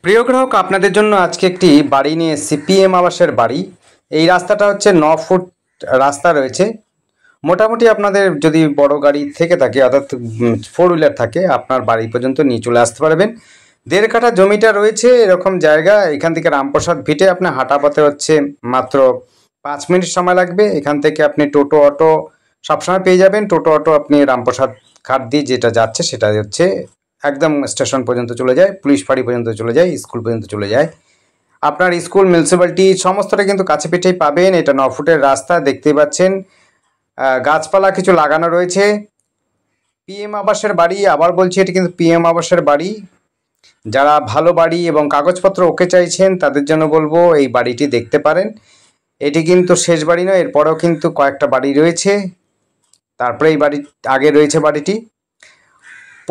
প্রিয় গ্রাহক, আপনাদের জন্য আজকে একটি বাড়ি নিয়ে এসেছি, পিএম আবাসের বাড়ি। এই রাস্তাটা হচ্ছে 9 ফুট রাস্তা রয়েছে। মোটামুটি আপনাদের যদি বড় গাড়ি থেকে থাকে, অর্থাৎ 4 হুইলার থাকে, আপনার বাড়ি পর্যন্ত নিয়ে চলে আসতে পারবেন। 1.5 কাঠা জমিটা রয়েছে এরকম জায়গা। এখান থেকে রামপ্রসাদ ভিটে আপনি হাঁটা পথে হচ্ছে মাত্র 5 মিনিট সময় লাগবে। এখান থেকে আপনি টোটো অটো সবসময় পেয়ে যাবেন। টোটো অটো আপনি রামপ্রসাদ ঘাট দিয়ে যেটা যাচ্ছে সেটা হচ্ছে একদম স্টেশন পর্যন্ত চলে যায়, পুলিশ ফাঁড়ি পর্যন্ত চলে যায়, স্কুল পর্যন্ত চলে যায়। আপনার স্কুল, মিউনিসিপ্যালিটি সমস্তটা কিন্তু কাছে পিঠেই পাবেন। এটা 9 ফুটের রাস্তা, দেখতেই পাচ্ছেন। গাছপালা কিছু লাগানো রয়েছে। পিএম আবাসের বাড়ি, আবার বলছি, এটি কিন্তু পিএম আবাসের বাড়ি। যারা ভালো বাড়ি এবং কাগজপত্র ওকে চাইছেন তাদের জন্য বলবো এই বাড়িটি দেখতে পারেন। এটি কিন্তু শেষ বাড়ি নয়, এরপরেও কিন্তু কয়েকটা বাড়ি রয়েছে। তারপরে এই বাড়ি আগে রয়েছে বাড়িটি।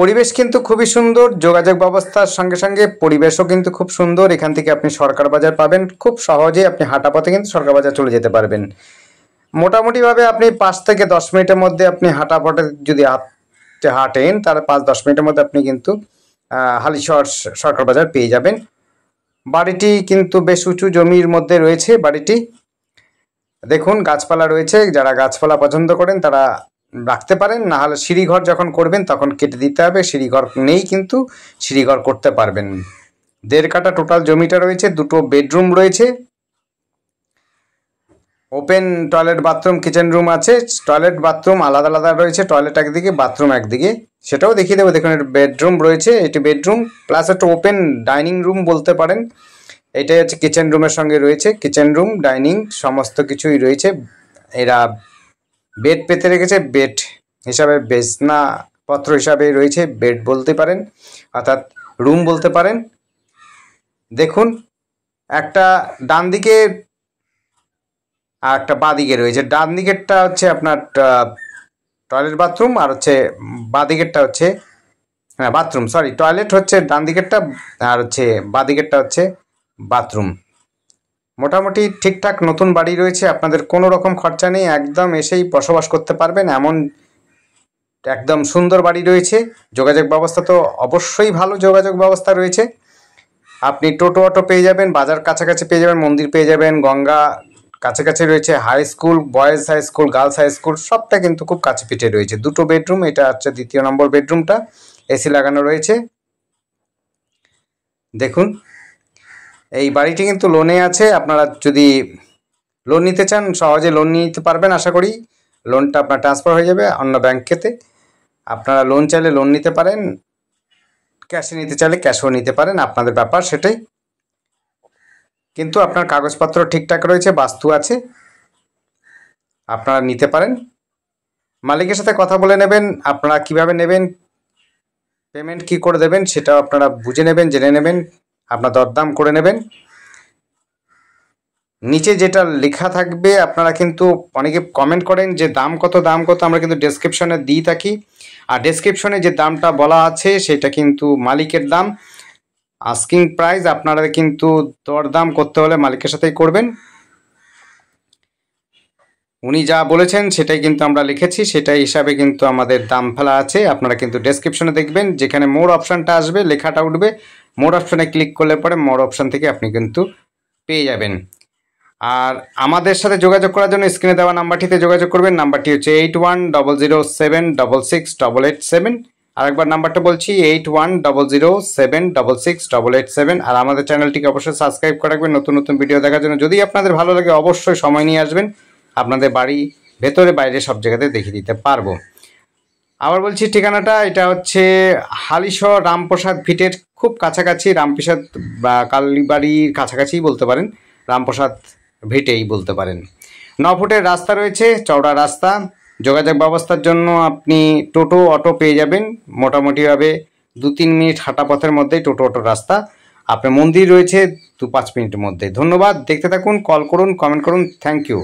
পরিবেশ কিন্তু খুবই সুন্দর, যোগাযোগ ব্যবস্থার সঙ্গে সঙ্গে পরিবেশও কিন্তু খুব সুন্দর। এখান থেকে আপনি সরকার বাজার পাবেন খুব সহজে। আপনি হাঁটা পথে কিন্তু সরকার বাজার চলে যেতে পারবেন। মোটামুটিভাবে আপনি 5 থেকে 10 মিনিটের মধ্যে আপনি হাঁটা পথে যদি হাঁটেন, তাহলে 5-10 মিনিটের মধ্যে আপনি কিন্তু হালিশহর সরকার বাজার পেয়ে যাবেন। বাড়িটি কিন্তু বেশ উঁচু জমির মধ্যে রয়েছে বাড়িটি। দেখুন, গাছপালা রয়েছে। যারা গাছপালা পছন্দ করেন তারা রাখতে পারেন, না হলে সিঁড়িঘর যখন করবেন তখন কেটে দিতে হবে। সিঁড়িঘর নেই, কিন্তু সিঁড়িঘর করতে পারবেন। 1.5 কাঠা টোটাল জমিটা রয়েছে। 2টো বেডরুম রয়েছে, open toilet, bathroom, kitchen room আছে। টয়লেট বাথরুম আলাদা আলাদা রয়েছে, টয়লেট একদিকে, বাথরুম একদিকে, সেটাও দেখিয়ে দেবো। দেখুন, এটা বেডরুম রয়েছে, এটি বেডরুম প্লাস একটা ওপেন ডাইনিং রুম বলতে পারেন। এটাই হচ্ছে কিচেন রুমের সঙ্গে রয়েছে। কিচেন রুম, ডাইনিং সমস্ত কিছুই রয়েছে। এরা বেড পেতে রেখেছে, বেড হিসাবে বিছনাপত্র হিসাবে রয়েছে, বেড বলতে পারেন, অর্থাৎ রুম বলতে পারেন। দেখুন, একটা ডান দিকে আর একটা বাঁ দিকে রয়েছে। ডান দিকেরটা হচ্ছে আপনার টয়লেট বাথরুম, আর হচ্ছে বাঁ দিকেরটা হচ্ছে বাথরুম, সরি, টয়লেট হচ্ছে ডান দিকেরটা, আর হচ্ছে বাঁ দিকেরটা হচ্ছে বাথরুম। মোটামুটি ঠিকঠাক নতুন বাড়ি রয়েছে, আপনাদের কোনো রকম খরচা নেই, একদম এসেই বসবাস করতে পারবেন এমন একদম সুন্দর বাড়ি রয়েছে। যোগাযোগ ব্যবস্থা তো অবশ্যই ভালো যোগাযোগ ব্যবস্থা রয়েছে। আপনি টোটো অটো পেয়ে যাবেন, বাজার কাছাকাছি পেয়ে যাবেন, মন্দির পেয়ে যাবেন, গঙ্গা কাছাকাছি রয়েছে, high school, boys high school, girls high school সবটা কিন্তু খুব কাছে পিঠে রয়েছে। 2টো বেডরুম, এটা হচ্ছে 2য় নম্বর বেডরুমটা, এসি লাগানো রয়েছে। দেখুন, এই বাড়িটি কিন্তু লোনে আছে। আপনারা যদি লোন নিতে চান সহজে লোন নিতে পারবেন, আশা করি। লোনটা আপনার ট্রান্সফার হয়ে যাবে অন্য ব্যাংকেতে। আপনারা লোন চাইলে লোন নিতে পারেন, ক্যাশে নিতে চাইলে ক্যাশও নিতে পারেন, আপনাদের ব্যাপার সেটাই। কিন্তু আপনার কাগজপত্র ঠিকঠাক রয়েছে, বাস্তু আছে, আপনারা নিতে পারেন। মালিকের সাথে কথা বলে নেবেন, আপনারা কিভাবে নেবেন, পেমেন্ট কি করে দেবেন সেটাও আপনারা বুঝে নেবেন, জেনে নেবেন, আপনার দরদাম করে নেবেন। নিচে যেটা লেখা থাকবে, আপনারা কিন্তু অনেকে কমেন্ট করেন যে দাম কত, আমরা কিন্তু ডেসক্রিপশনে দিয়ে থাকি। আর ডেসক্রিপশনে যে দামটা বলা আছে সেটা কিন্তু মালিকের দাম, আস্কিং প্রাইস। আপনারা কিন্তু দরদাম করতে হলে মালিকের সাথেই করবেন। উনি যা বলেছেন সেটাই কিন্তু আমরা লিখেছি, সেটাই হিসাবে কিন্তু আমাদের দাম ফেলা আছে। আপনারা কিন্তু ডেসক্রিপশনে দেখবেন, যেখানে মোর অপশানটা আসবে, লেখাটা উঠবে, মোর অপশানে ক্লিক করলে পরে মোর অপশান থেকে আপনি কিন্তু পেয়ে যাবেন। আর আমাদের সাথে যোগাযোগ করার জন্য স্ক্রিনে দেওয়া নাম্বারটিতে যোগাযোগ করবেন। নাম্বারটি হচ্ছে 8100766887। আরেকবার নাম্বারটা বলছি, 8100766887। আর আমাদের চ্যানেলটিকে অবশ্যই সাবস্ক্রাইব করে রাখবেন নতুন নতুন ভিডিও দেখার জন্য। যদি আপনাদের ভালো লাগে অবশ্যই সময় নিয়ে আসবেন, আপনাদের বাড়ি ভেতরে বাইরে সব জায়গাতে দেখিয়ে দিতে পারবো। আবার বলছি ঠিকানাটা, এটা হচ্ছে হালিশহর রামপ্রসাদ ভিটের খুব কাছাকাছি, রামপ্রসাদ বা কালীবাড়ির কাছাকাছিই বলতে পারেন, রামপ্রসাদ ভিটেই বলতে পারেন। 9 ফুটের রাস্তা রয়েছে, চওড়া রাস্তা। যোগাযোগ ব্যবস্থার জন্য আপনি টোটো অটো পেয়ে যাবেন। মোটামুটিভাবে 2-3 মিনিট হাঁটা পথের মধ্যেই টোটো অটো রাস্তা। আপনার মন্দির রয়েছে 2-5 মিনিটের মধ্যে। ধন্যবাদ, দেখতে থাকুন, কল করুন, কমেন্ট করুন। Thank you.